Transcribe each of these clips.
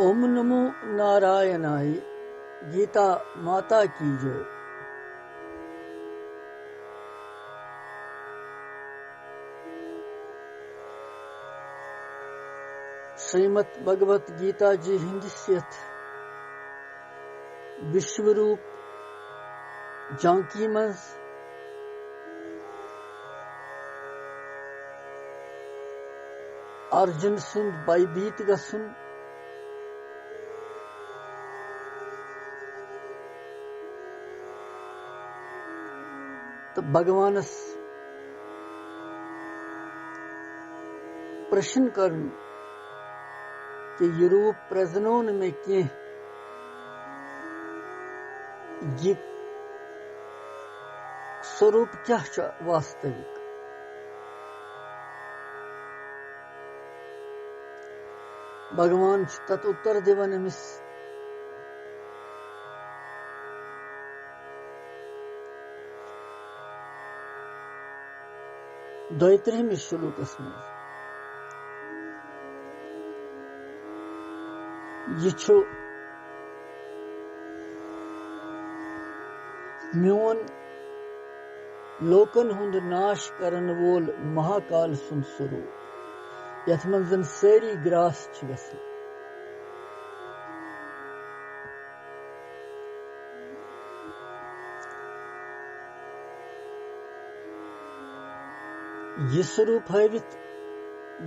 ओम नमो नारायणाय। गीता माता की जय। श्रीमद् भगवत गीता जी हिंदसियत विश्वरूप जानकी मज अर्जुन सुंद बाईबीत गसुन तो भगवानस प्रश्न करन कि ये रूप प्रजनोन में के ये स्वरूप क्या वास्तविक। भगवान तत् उत्तर दिवन अमिस द्वैत्रहिम श्लोकस में यह म्योन लोकन हुंद नाश करन वोल महाकाल सुन स्वरूप यथ मन जन सारी ग्रास गसन। यह स्वरूप हावित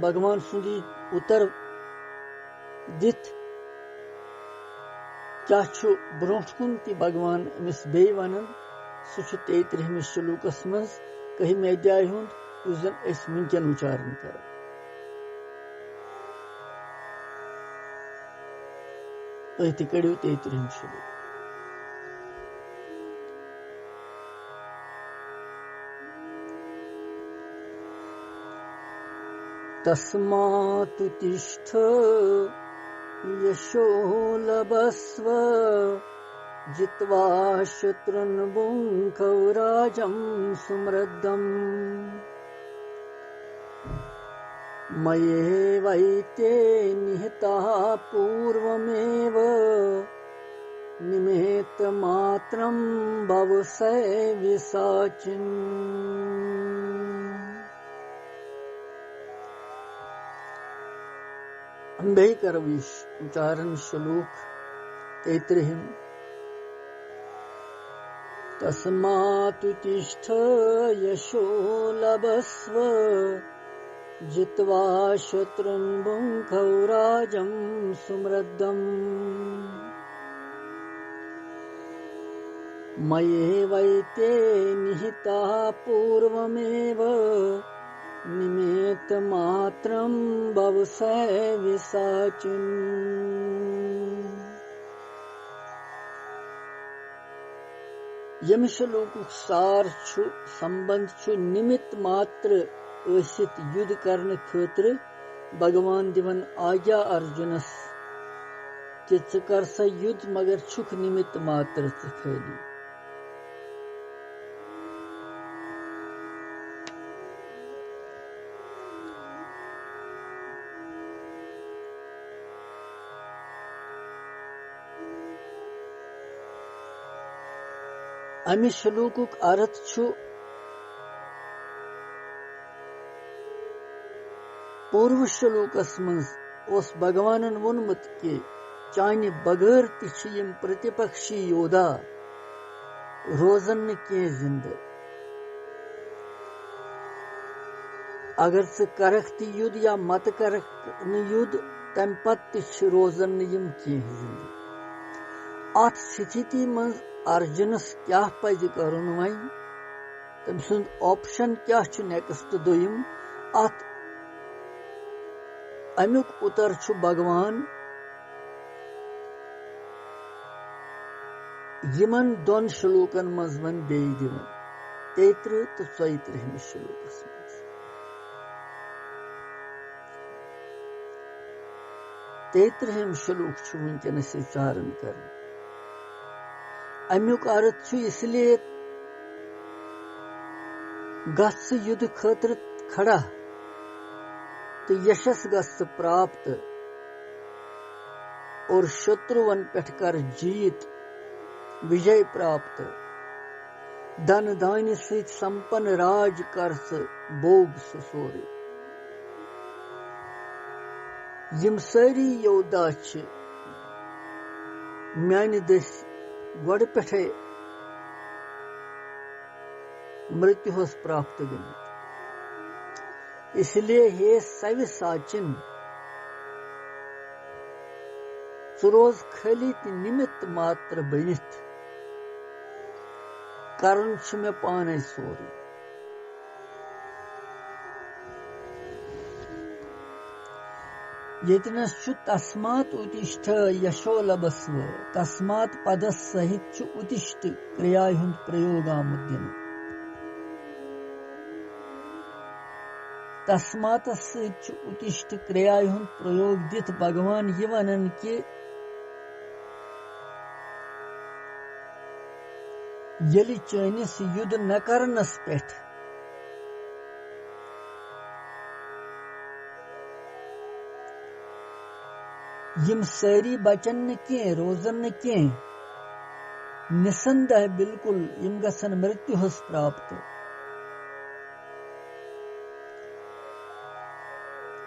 भगवान सुंदी उत्तर दित क्या ब्रोट कुन ती भगवान अमिस बे वनन सह 33 श्लोकस मज 1 अध्याय हुंद उस जन अस वुनकन उच्चारण कर। तुम कड़ो 33 श्लोक। तस्मात् तिष्ठ यशो लभस्व जित्वा शत्रुन् भुङ्क्ष्व राजं सुमृद्धम्। मयैवैते निहताः पूर्वमेव निमित्तमात्रं भव सव्यसाचिन्। अंबे करवीश उच्चारण श्लोक 33। तस्मात् तिष्ठ यशो लभस्व जित्वा शत्रुन् भुङ्क्ष्व राजं सुमृद्धम्। मयैवैते निहिताः पूर्वमेव निमित्तमात्रं भव सव्यसाचिन्। यम श्लोकुक सार संबंध निमित्त मात्र ऐसित युद्ध करने खतर भगवान दिवन आज्ञा अर्जुनस कि च कर सा युद्ध मगर छुक निमित्त मात्र खाली। अमि श्लोकुक अर्थ पूर्व श्लोकस मज उस भगवानन वोनमुत कि चानि बगैर तिम प्रतिपक्षी योद्धा रोजन न जिंद। अगर च करख ति युद्ध या मत करख न युद्ध तम पत रोजन न जिंद। अत स्थिति मज अर्जुनस क्या पज करन वन तम सुंद ऑप्शन क्या नेक्स्ट दोयम अत अमुक उत्तर भगवान यमन दोन श्लोकन मज वन बे दिवन 33 तो 34 श्लोकस मज। 33 श्लोक वुनकनस उच्चारण कर। अमुक अर्थ इसलिए गस युद्ध खतर खड़ा तो यशस गस प्राप्त और शत्रुवन पेठ कर जीत विजय प्राप्त धन धान्य सहित संपन्न राज कर बोग सोरे यम सारी योद्धा म्यान दस गोड़ पेठे मृत्युस प्राप्त गमित इसलिए हे सवि साचिन रोज खाली निमित्त मात्र बनित कारण मे पान सोरे यतनस तस्मात् उत्तिष्ठ यशो लभस्व तस्मात् पदस सहित उत्तिष्ठ क्रिया हुंद प्रयोग आमुद्यन तस्मात् सहित उत्तिष्ठ क्रिया हुंद प्रयोग दित भगवान ये वनन कि यलि चनिस युद्ध न करनस पेठ यम सारी बचन न कह रोजन न कह निसंदेह बिल्कुल यम गसन मृत्युस प्राप्त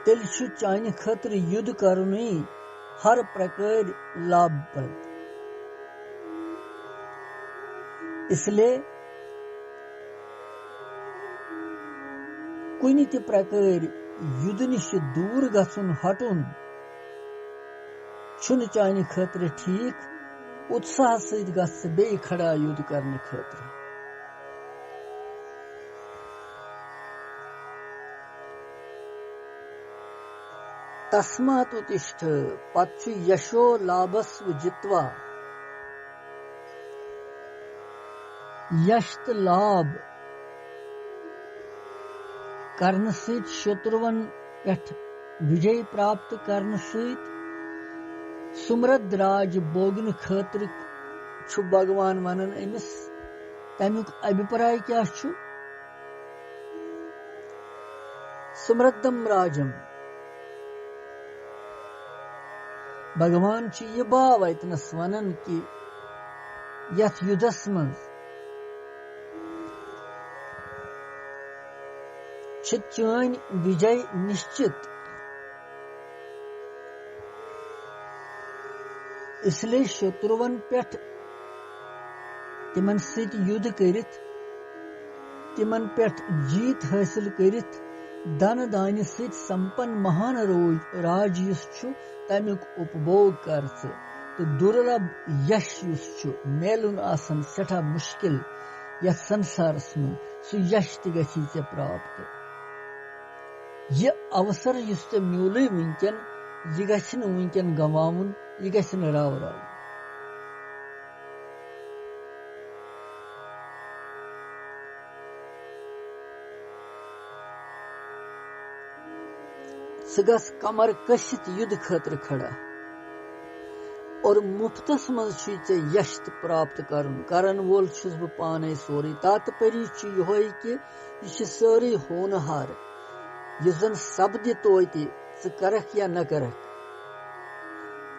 तेल चान खतर युद्ध करन हर प्रकार लाभप्रद इसलिए कुन त प्रकार युद्ध निश दूर गछुन हटुन छुन चान खतर ठीक उत्साह सहित गछ बे खड़ा युद्ध करने खतर तस्मात् उत्तिष्ठ पत् यशो लाभस्व जित्वा यश लाभ करन सहित शत्रुवन पेठ विजय प्राप्त करन सहित सुमृद्ध राज बोगन खतर छु भगवान वनन अमिस तमुक अभिप्राय क्या छु सुमृद्धम राजम भगवान छु ये भाव इतनस वनन कि यथ युद्धस मज चान विजय निश्चित इसलिए शत्रुवन पेठ तिमन सहित युद्ध करित तिमन पेठ जीत हासिल करित धन धान्य सहित संपन्न महान राज युस छु तमुक उपभोग कर तो दुर्लभ यश युस छु मेलुन आसन सठा मुश्किल यथ संसारस में सु यश त गछि चे प्राप्त ये अवसर युस ते म्यूल वुनकन यह गछन वुनकन गवाउन यह गछन राव राव सगस कमर कशित युद्ध खतर खड़ा और मुफ्तस मज यश प्राप्त करन वोल छुस बह पाने सोरे तात्पर्य यह कि यह सारी होनहार यह जन सपद तोति करख या न करख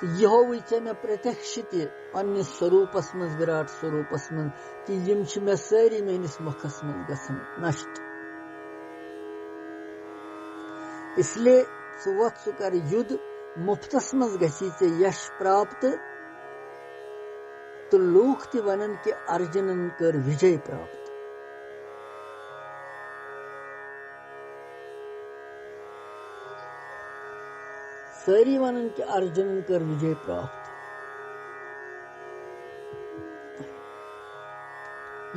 तो यह वे मे प्रत्यक्ष तन्ने स्वरूपस मज विराट स्वरूपस मज कि यम मे सारी मेनिस मुखस मज गसन नष्ट इसलिए वोथ सु कर युद्ध मुफ्तस मज गछि यश प्राप्त तो लोग त वनन कि अर्जुनन कर विजय प्राप्त सारी वनन कि अर्जुनन कर विजय प्राप्त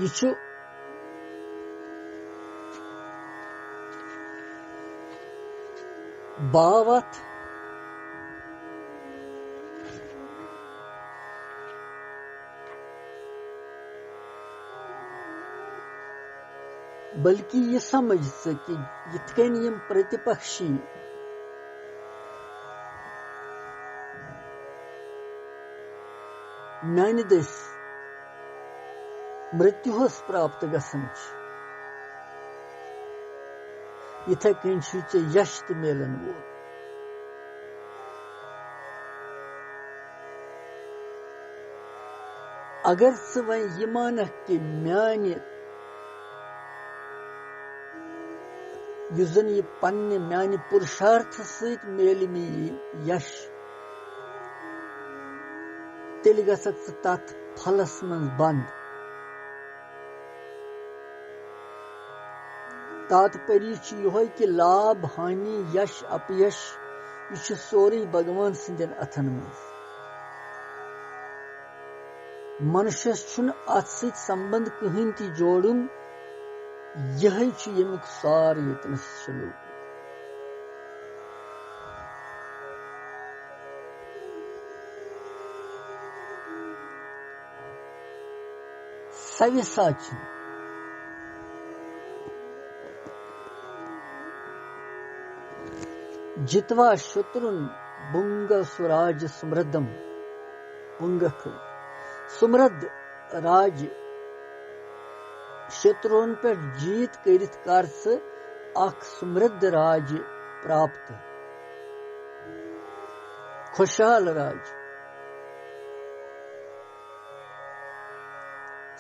यह बावत बल्कि यह समझ कि यिथकन यम प्रतिपक्षी म्यान दस मृत्युस प्राप्त गसन इथे कन यश त मिलन वो अगर स वह यह मानक कि म्याने युजन यह पन्ने म्याने पुरुषार्थ सहित मेल में यश तेल गसक तथ फलस मन बंद तात्पर्य यह कि लाभ हानि यश अपयश यह सोरे भगवान सिंदन अथन मज मनुष्यस छुन अत सहित संबंध कहीं ती जोड़ुन यह यमुक सार यतन श्लोक सव्यसाची जित्वा शत्रुन बुंग स्वराज समृद्धम बुंगख समृद्ध राज शत्रुन पर जीत करित कर अख समृद्ध राज प्राप्त खुशहाल राज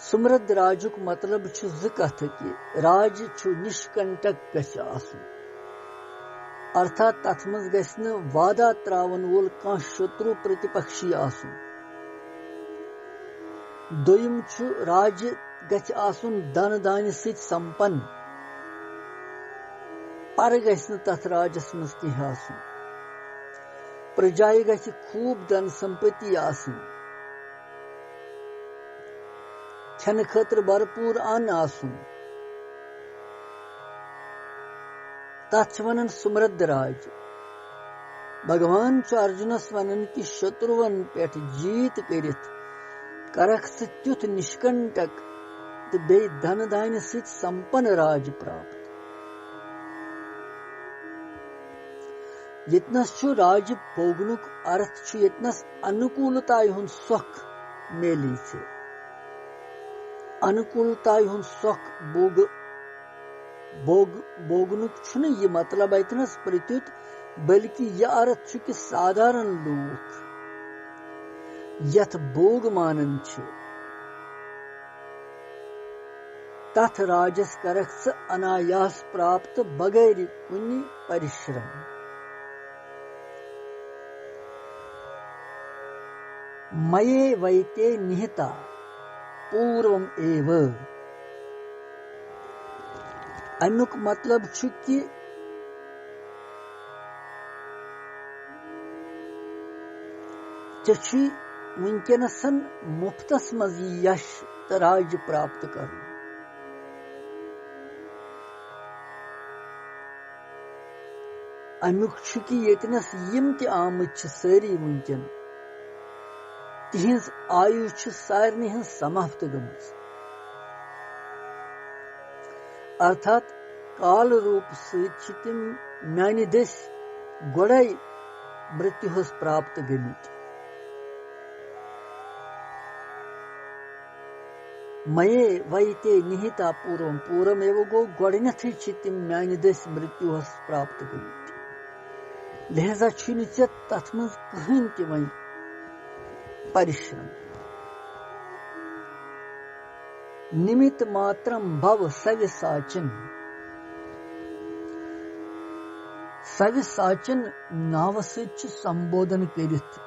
समृद्ध राजुक मतलब छु ज कथ कि राज छु निष्कंटक गछ आसुन अर्थात तथ मज गछ न वादा त्रावन वोल कह शत्रु प्रतिपक्षी आसुन दोयम छु राज गछ आसुन धन दान सहित संपन्न पर गछ न तथ राजस मज कह आसुन प्रजाए गछ खूब धन संपत्ति आसुन खन खतर भरपूर अन्न आसुन तथ वनन समृद्ध राज भगवान अर्जुनस वनन कि शत्रुवन पे जीत करित करख तुथ निष्कंटक तो बे धन दान सहित संपन्न राज प्राप्त यतनस छु राज भोगनुक अर्थ छु यतनस अनुकूलता हुन सुख मेली से अनुकूलता हुन सुख भोगनुक छु न यह मतलब यतनस प्रत्युत बल्कि यह अर्थ छु कि साधारण लोग यथ भोग मानन छु तथ राजस करख स अनायास प्राप्त बगैर कुनि परिश्रम मये वैते निहिता पूर्वम एव अनुक मतलब छु कि ची वनकनसन मुफ्तस मज यश तो राज प्राप्त कर अमुक छु कि यतनस यम त आमत सारी वनकन तिहज आयु सारे हज समाप्त गमज अर्थात काल रूप सहित तिम म्यानि दस गोड़े मृत्यु प्राप्त गमित मये वैते निहिता पूर्वम पूर्वम एवं गो गोड़नथ तिम म्यानि दस मृत्यु प्राप्त गमित लिहाजा छु तथ मज कहीं त वह परिश्रम निमित मात्रम भव सव्यसाचन सव्यसाचन नाव से संबोधन करित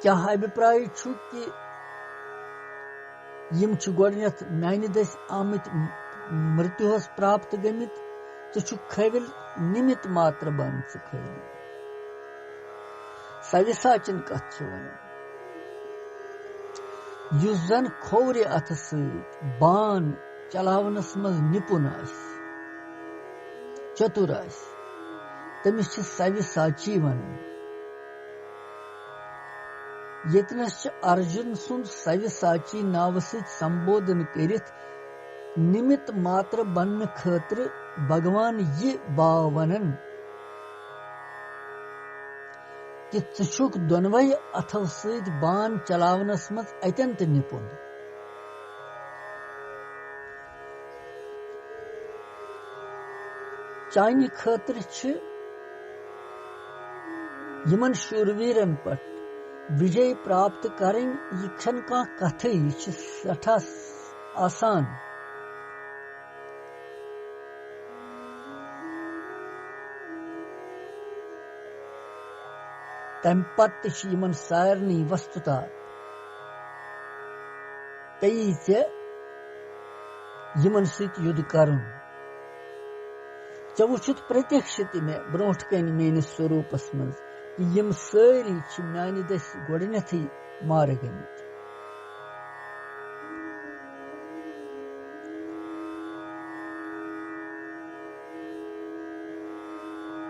क्या अभिप्राय छु कि यम छु गोडनथ म्यानि दस आमत मृत्यु प्राप्त गमित तो छु खविल निमित मात्र बन खविल सव्यसाचन कथ वन युस जन खोरे अथ सहित बान चलावनस मज निपुण चतुर तमिस सव्यसाची वन यतनस अर्जुन सुंद सव्यसाची नाव सहित संबोधन करित निमित मात्र बन खतर भगवान ये बावनन कि चुक दोनवै अथव सहित बान चलावनस मज अत्यंत निपुण चानि खतर यमन शूरवीरन पर विजय प्राप्त करें यह छन कह कथ यह सठा आसान। तम पत्त यमन सारनी वस्तुता तई यमन सत युद्ध करन। चे वुछुत प्रत्यक्ष मे ब्रोट कन मेनिस स्वरूपस मज कि यम सारी मानि दस गोडनथी मार गमित।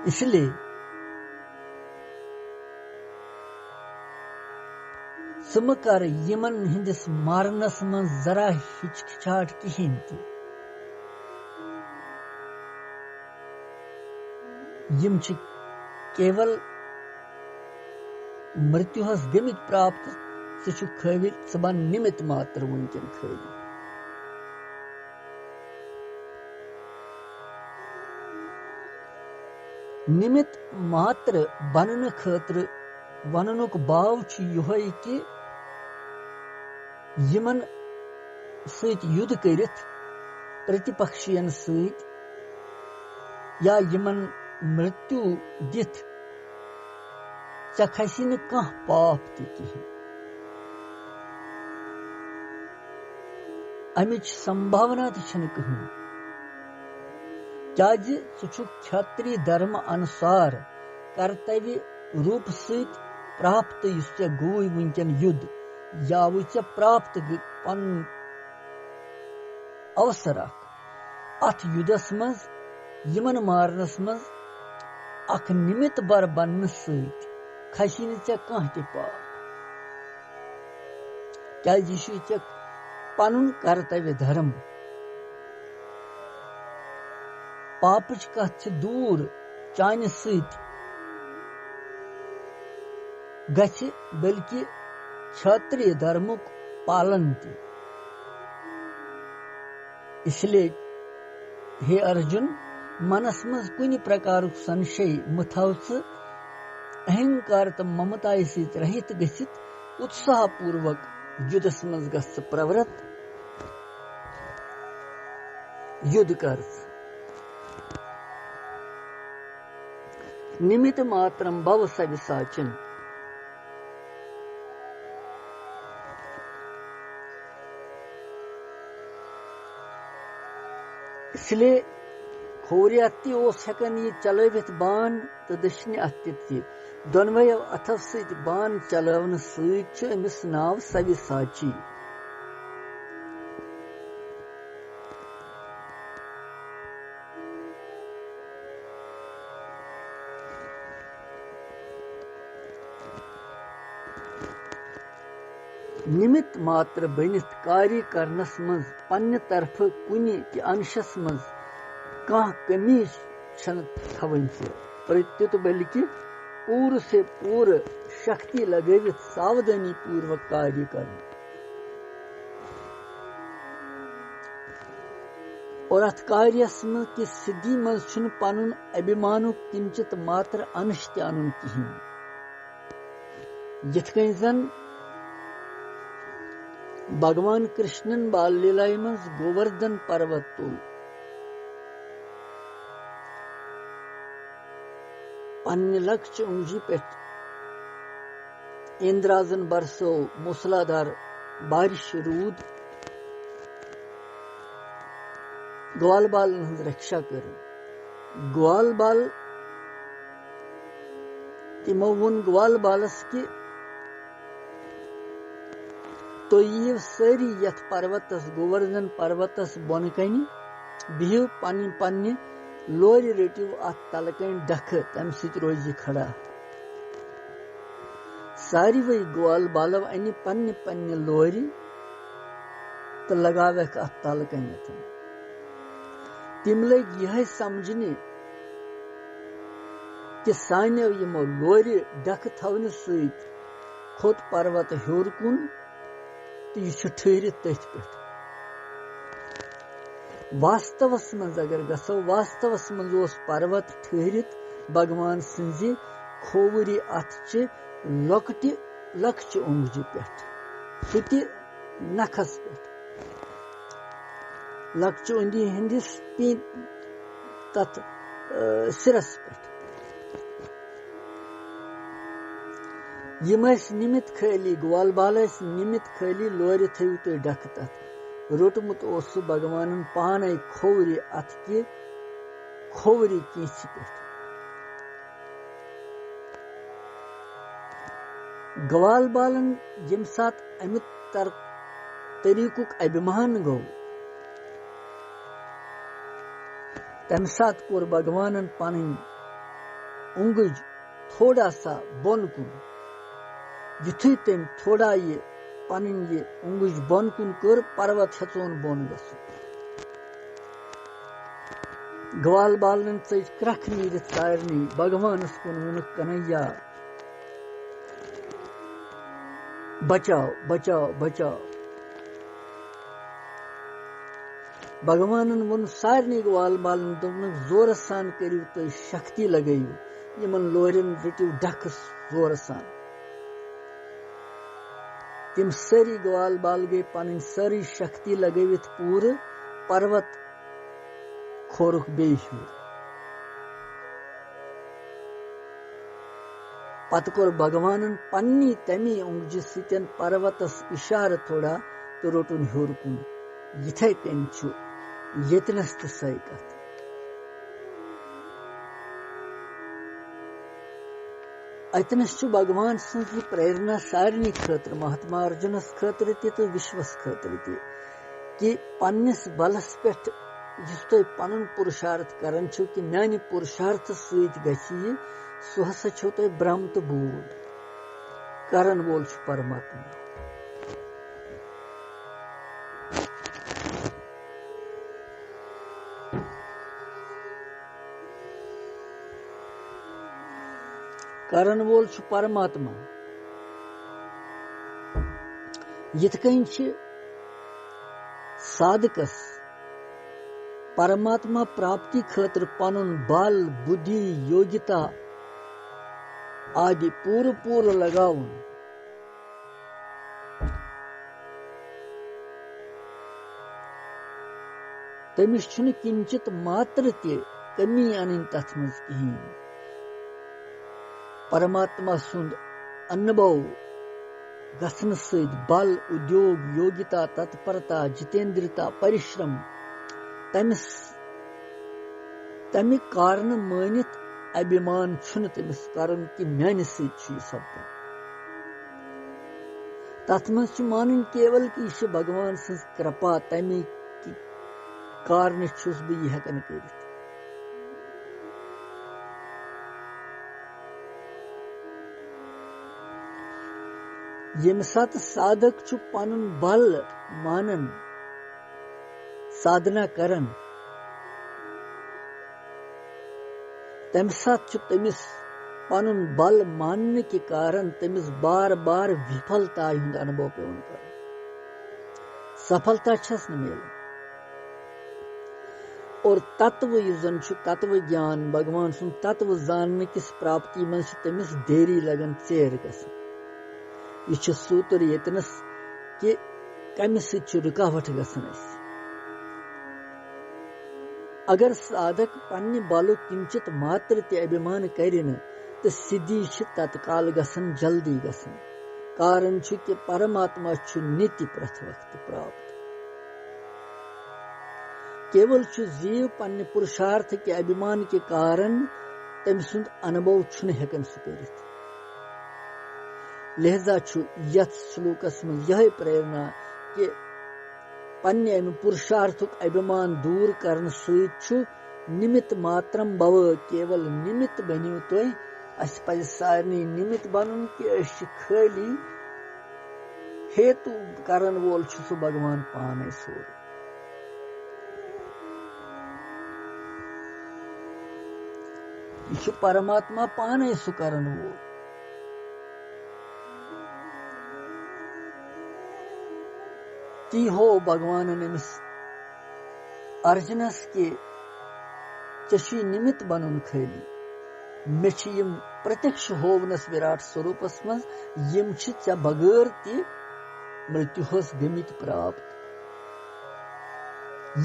इसलिए सम कर यमन हिंदिस मारनस मज जरा हिचकिचाहट कहें ति। यम केवल मृत्युहस गमित प्राप्त सह खवित सबन निमित्त मात्र वुनकन खवित। निमित्त मात्र बनन खतर वननुक बाव यह कि यमन सत युद्ध करित प्रतिपक्षियन सत या यमन मृत्यु दिथ चे खसी न कह पाप तह कहें। अमिच संभावना तहन कहीं क्या क्षत्रिय धर्म अनुसार कर्तव्य रूप सत प्राप्त गो वुनकन युद्ध या वे प्राप्त पन अवसर अथ युद्धस मज यमन मारनस मज अख निमित्त बर बन सत खसी न चे कह त पाप। क्या चे पन कर्तव्य धर्म पापच कथ दूर चान सत गछ बल्कि क्षत्रिय धर्मुक पालन ते। इसलिए हे अर्जुन मनस मज कुनि प्रकार संशय मथाव अहंकार तो ममता सहित रहित गसित उत्साह पूर्वक युद्धस मज गस प्रवृत्त युद्ध कर। निमित्त मात्रम भव सविसाचन। इसलिए खोरी अत्ति हेकन यह चलवित बान तो दशनि अत्ति दोनवयो अथव सत बान चलवन समिस नाव सविसाची। निमित्त मात्र बनित कार्य करनस मज पन्ने तरफ कुनि कि अंशस मज कह कमी छन थवन प्रत्युत बल्कि पूर्व से पूर्व शक्ति लगवित सावधानी पूर्वक कार्य करना। और अथ कार्यस मज कि सिद्धि मज छुन पनुन अभिमानुक किंचित मात्र अंश ते अनुन कहीं। यथ कन जन भगवान कृष्णन बाल लीला मज गोवर्धन पर्वत तुल पन्ने लक्ष्य उंगजी पे इंद्राजन बरसो मूसलाधार बारिश रूद ग्वाल बाल रक्षा कर। ग्वाल बाल तिमो वुन ग्वाल बालस कि तो ये सारी यथ पर्वतस गोवर्धन पर्वतस बोन कन बिहु पन्ने पन्ने लोर रटिव अत तलकन डख तम सत रोज खड़ा। सारी वही ग्वाल बालव अन पन्ने पन्ने लोर तो लगावक अत तलकन। तिम लग यह समझने कि सानो यमो लोर डख थवन सत खोत पर्वत हूर कुन तो यह ठहरित तथ पे। वास्तवस मज अगर गसो वास्तवस मज पर्वत ठहरित भगवान सन्जि खोवरी अथचि लकटि लक्ष्य उंगजि पेठ सुति नखस पेठ लक्ष्य उंदी हिंदिस तथ सिरस पेठ यमस निमित खैली ग्वाल बालस निमित खैली लोरि थयु तो डक तथ रोटमुत ओसु भगवानन पाने खोवरी अथ के खोवरी कीच पेठ ग्वाल बालन यम सात अमित तरीकुक अभिमान गो तम सात कोर भगवानन पानी उंगज थोड़ा सा बोन कुन युथु तम थोड़ा ये पानी ये उंगज बोन कुन कर पर्वत हेचोन बोन गसु ग्वाल बालन से क्रख नीर सारनी भगवान कुन उन कन्हैया बचाओ बचाओ बचाओ भगवानन वन सारनी ग्वाल बालन दोन जोर सान करियो तो शक्ति लगायो यमन लोरन रटियो डक जोर सान तिम सारी ग्वाल बाल गए पन सारी शक्ति लगावित पूर पर्वत खोरुक बेहू पत कोर भगवानन पन्नी तमी उंगज सितन पर्वतस इशार थोड़ा तो रोटुन हूर कुन यथे कन छु यतनस त सही कथ अतनस छु भगवान सजी प्रेरणा सारनी खतर महात्मा अर्जुनस खतर तो विश्वस खतर कि पन्निस बलस पेठ जिस तो पनुन पुरुषार्थ करन छु कि म्यानि पुरुषार्थ सहित गछि सो हसा छो तो ब्रह्म तो बोल करन बोल छु परमात्मा करन बोल छु परमात्मा यथ कहीं साधकस परमात्मा प्राप्ति खतर पनुन बल बुद्धि योग्यता आदि पूर्व लगाउन तमिस छुन किंचित मात्र ते कमी अनिन तथ मज कहीं परमात्मा सुंद अनुभव गसन सद बल उद्योग योग्यता तत्परता जितेंद्रता परिश्रम तमिक कारण मानित अभिमान छुन तमिस कारण कि म्यानि सद सब तथ मज मान केवल कि यह भगवान सज कृपा तमी कारण छुस बह यह हेकन करित यम सात साधक छु पनुन बल मानन साधना करन तम सात छु तमिस पनुन बल मानने के कारण तमिस बार बार विफलता हुंद अनुभव पेवन कर सफलता छस न मिल और तत्व युजन छु तत्व ज्ञान भगवान सुन तत्व जानने किस प्राप्ति में तमिस देरी लगन चेर गसन यह सूत्र यतनस कि कम रुकावट गसन अगर साधक पन्ने बालु किंचित मात्र ते अभिमान करिन तो सिद्धि तत्काल गसन जल्दी गसन कारण छु कि परमात्मा छु नित्य प्रथ वक्त प्राप्त केवल छु जीव पन्ने पुरुषार्थ के अभिमान के कारण तम सुंद अनुभव छुन हेकन सुकरित लिहाजा छु यथ श्लोकस में यह प्रेरणा कि पन्ने पुरुषार्थुक अभिमान दूर करन सहित छु निमित्त मात्रम भव केवल निमित्त बनियो तोय अस पज सारनी निमित्त बनन कि अस खाली हेतु करन वोल छु सु भगवान पाने सोर यह परमात्मा पाने सु करन वोल ती हो भगवान निमिस अर्जुनस के चशी निमित्त बनन खैली मे प्रत्यक्ष होवनस विराट स्वरूपस मज यम चे बगैर ति मृत्युहस गमित प्राप्त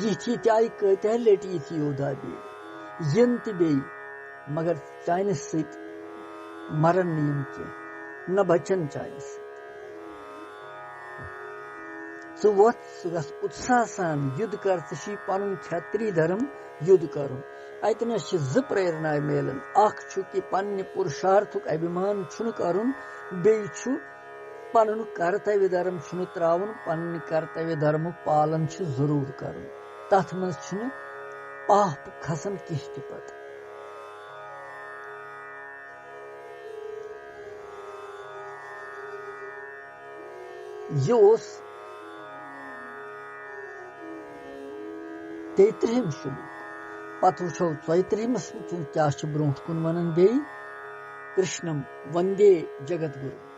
यह आय कत्या लट ये योदा इन बे मगर चान सत मरन नम कह न बचन चान वोथ सह उत्साह सान युद्ध कर पन क्षत्रिय धर्म युद्ध कर अतनस ज प्रेरणा मिलन कि पन्ने पुरुषार्थुक अभिमान कर बेयु पन कर्तव्य धर्म त्रावन पन्ने कर्तव्य धर्म पालन जरूर कर तथ मज पाप खसन किस पत यह 33 शुल्क पत वो 34 क्या ब्रोह कुन वन बे कृष्णम वंदे जगत गुरु।